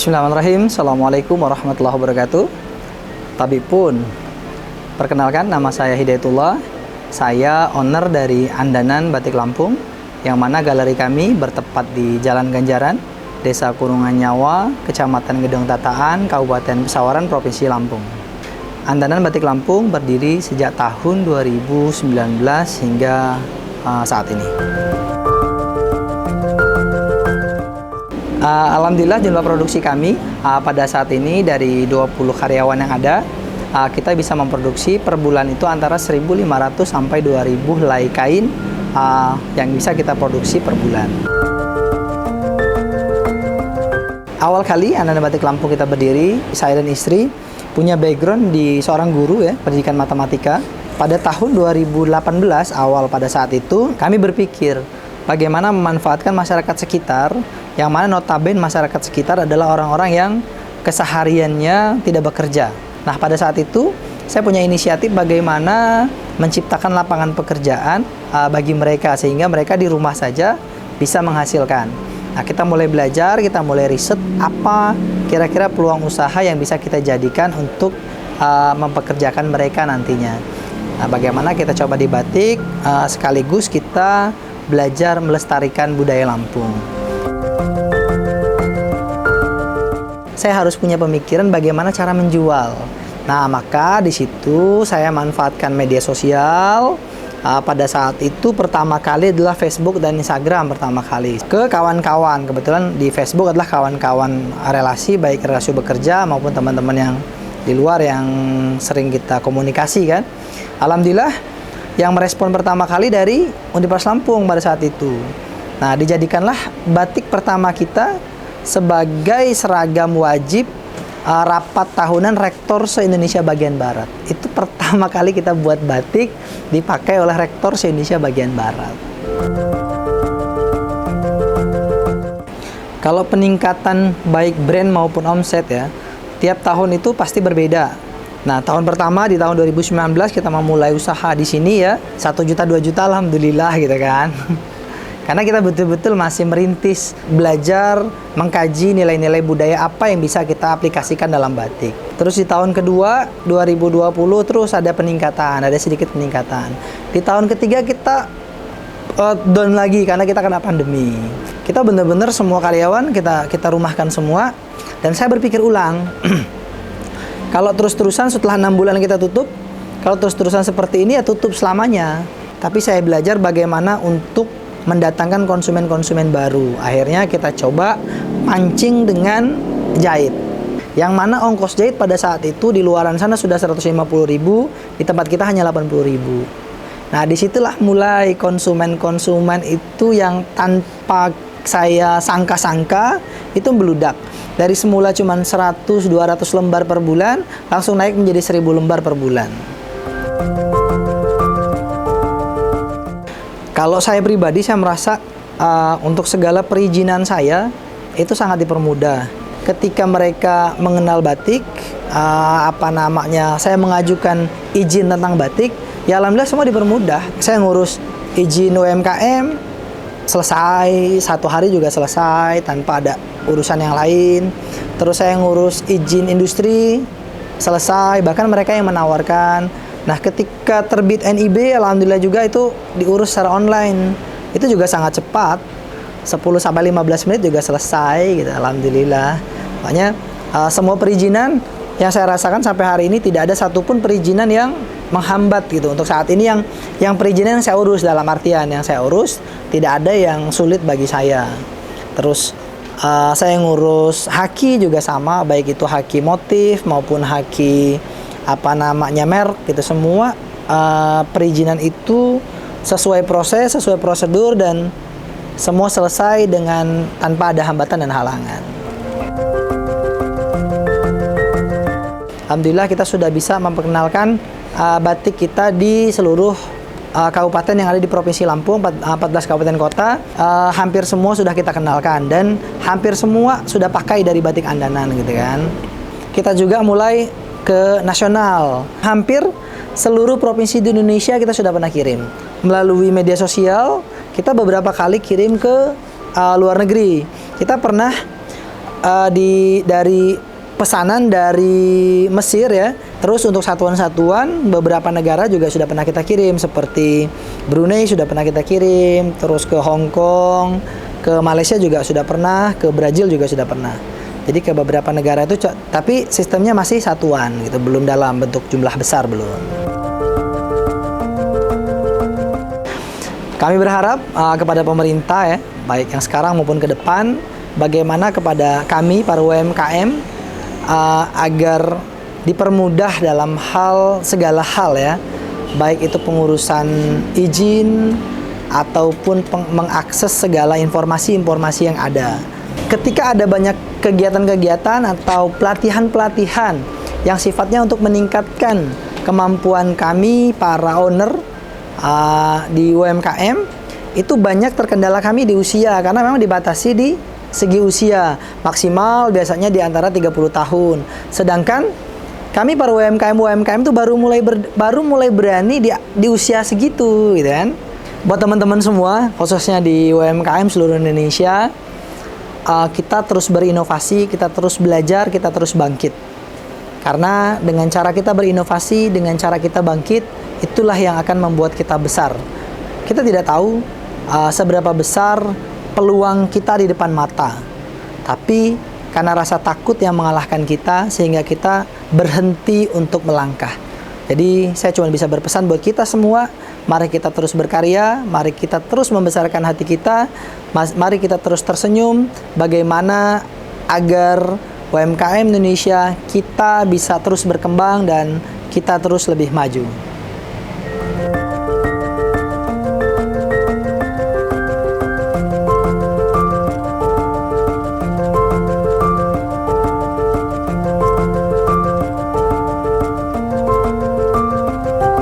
Bismillahirrahmanirrahim. Assalamualaikum warahmatullahi wabarakatuh. Tabipun, perkenalkan nama saya Hidayatullah. Saya owner dari Andanan Batik Lampung, yang mana galeri kami bertepat di Jalan Ganjaran, Desa Kurungan Nyawa, Kecamatan Gedong Tataan, Kabupaten Pesawaran, Provinsi Lampung. Andanan Batik Lampung berdiri sejak tahun 2019 hingga saat ini. Alhamdulillah jumlah produksi kami pada saat ini dari 20 karyawan yang ada, kita bisa memproduksi per bulan itu antara 1.500 sampai 2.000 helai kain yang bisa kita produksi per bulan. Awal kali Andanan Batik Lampung kita berdiri, saya dan istri punya background di seorang guru ya, pendidikan matematika. Pada tahun 2018 awal pada saat itu kami berpikir bagaimana memanfaatkan masyarakat sekitar, yang mana notabene masyarakat sekitar adalah orang-orang yang kesehariannya tidak bekerja. Nah, pada saat itu saya punya inisiatif bagaimana menciptakan lapangan pekerjaan bagi mereka, sehingga mereka di rumah saja bisa menghasilkan. Nah, kita mulai belajar, kita mulai riset apa kira-kira peluang usaha yang bisa kita jadikan untuk mempekerjakan mereka nantinya. Nah, bagaimana kita coba di batik, sekaligus kita belajar melestarikan budaya Lampung. Saya harus punya pemikiran bagaimana cara menjual. Nah, maka di situ saya manfaatkan media sosial. Pada saat itu pertama kali adalah Facebook dan Instagram pertama kali. Ke kawan-kawan, kebetulan di Facebook adalah kawan-kawan relasi, baik relasi bekerja maupun teman-teman yang di luar yang sering kita komunikasi kan. Alhamdulillah yang merespon pertama kali dari Universitas Lampung pada saat itu. Nah, dijadikanlah batik pertama kita sebagai seragam wajib rapat tahunan Rektor se-Indonesia bagian Barat. Itu pertama kali kita buat batik dipakai oleh Rektor se-Indonesia bagian Barat. Kalau peningkatan baik brand maupun omset ya, tiap tahun itu pasti berbeda. Nah, tahun pertama di tahun 2019 kita memulai usaha di sini ya, 1 juta 2 juta alhamdulillah gitu kan. Karena kita betul-betul masih merintis, belajar, mengkaji nilai-nilai budaya apa yang bisa kita aplikasikan dalam batik. Terus di tahun kedua, 2020 terus ada peningkatan, ada sedikit peningkatan. Di tahun ketiga kita down lagi karena kita kena pandemi. Kita benar-benar semua karyawan kita rumahkan semua, dan saya berpikir ulang. Kalau terus-terusan setelah 6 bulan kita tutup, kalau terus-terusan seperti ini ya tutup selamanya. Tapi saya belajar bagaimana untuk mendatangkan konsumen-konsumen baru. Akhirnya kita coba pancing dengan jahit. Yang mana ongkos jahit pada saat itu di luaran sana sudah 150.000, di tempat kita hanya 80.000. Nah, disitulah mulai konsumen-konsumen itu yang tanpa saya sangka-sangka itu meludak. Dari semula cuma 100-200 lembar per bulan, langsung naik menjadi 1.000 lembar per bulan. Kalau saya pribadi, saya merasa untuk segala perizinan saya itu sangat dipermudah. Ketika mereka mengenal batik, saya mengajukan izin tentang batik, ya alhamdulillah semua dipermudah. Saya ngurus izin UMKM, selesai, 1 hari juga selesai tanpa ada urusan yang lain. Terus saya ngurus izin industri, selesai, bahkan mereka yang menawarkan. Nah, ketika terbit NIB, alhamdulillah juga itu diurus secara online. Itu juga sangat cepat, 10-15 menit juga selesai gitu, alhamdulillah. Makanya semua perizinan yang saya rasakan sampai hari ini tidak ada satupun perizinan yang menghambat gitu. Untuk saat ini yang perizinan yang saya urus, dalam artian yang saya urus tidak ada yang sulit bagi saya. Terus saya ngurus haki juga sama, baik itu haki motif maupun haki merek gitu, semua perizinan itu sesuai proses, sesuai prosedur, dan semua selesai dengan tanpa ada hambatan dan halangan. Alhamdulillah kita sudah bisa memperkenalkan batik kita di seluruh kabupaten yang ada di Provinsi Lampung, 14 kabupaten kota. Hampir semua sudah kita kenalkan, dan hampir semua sudah pakai dari batik Andanan gitu kan. Kita juga mulai ke nasional. Hampir seluruh provinsi di Indonesia kita sudah pernah kirim. Melalui media sosial, kita beberapa kali kirim ke luar negeri. Kita pernah dari pesanan dari Mesir ya. Terus untuk satuan-satuan beberapa negara juga sudah pernah kita kirim, seperti Brunei sudah pernah kita kirim, terus ke Hong Kong, ke Malaysia juga sudah pernah, ke Brazil juga sudah pernah. Jadi ke beberapa negara itu, tapi sistemnya masih satuan gitu, belum dalam bentuk jumlah besar belum. Kami berharap kepada pemerintah ya, baik yang sekarang maupun ke depan, bagaimana kepada kami para UMKM agar dipermudah dalam segala hal ya, baik itu pengurusan izin ataupun mengakses segala informasi-informasi yang ada. Ketika ada banyak kegiatan-kegiatan atau pelatihan-pelatihan yang sifatnya untuk meningkatkan kemampuan kami para owner di UMKM, itu banyak terkendala kami di usia, karena memang dibatasi di segi usia maksimal biasanya di antara 30 tahun. Sedangkan kami para UMKM itu baru mulai berani di usia segitu gitu kan. Buat teman-teman semua, khususnya di UMKM seluruh Indonesia, kita terus berinovasi, kita terus belajar, kita terus bangkit. Karena dengan cara kita berinovasi, dengan cara kita bangkit, itulah yang akan membuat kita besar. Kita tidak tahu seberapa besar peluang kita di depan mata, tapi karena rasa takut yang mengalahkan kita, sehingga kita berhenti untuk melangkah. Jadi saya cuma bisa berpesan buat kita semua, mari kita terus berkarya, mari kita terus membesarkan hati kita, mari kita terus tersenyum, bagaimana agar UMKM Indonesia kita bisa terus berkembang dan kita terus lebih maju.